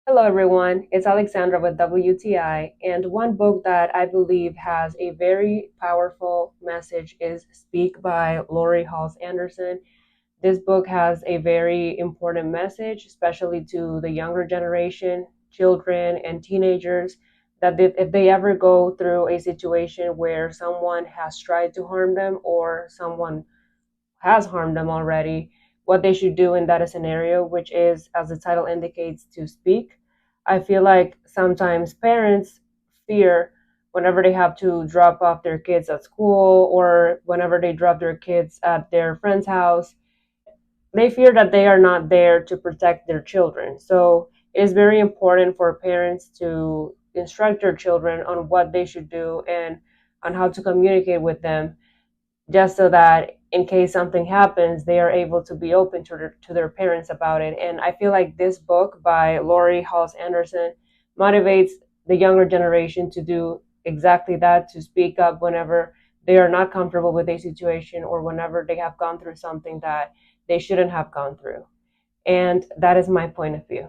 Hello, everyone. It's Alexandra with WTI, and one book that I believe has a very powerful message is Speak by Laurie Halse Anderson. This book has a very important message, especially to the younger generation, children, and teenagers, that if they ever go through a situation where someone has tried to harm them or someone has harmed them already, what they should do in that scenario, which is, as the title indicates, to speak. I feel like sometimes parents fear whenever they have to drop off their kids at school or whenever they drop their kids at their friend's house, they fear that they are not there to protect their children. So it is very important for parents to instruct their children on what they should do and on how to communicate with them, just so that in case something happens, they are able to be open to their parents about it. And I feel like this book by Laurie Halse Anderson motivates the younger generation to do exactly that, to speak up whenever they are not comfortable with a situation or whenever they have gone through something that they shouldn't have gone through. And that is my point of view.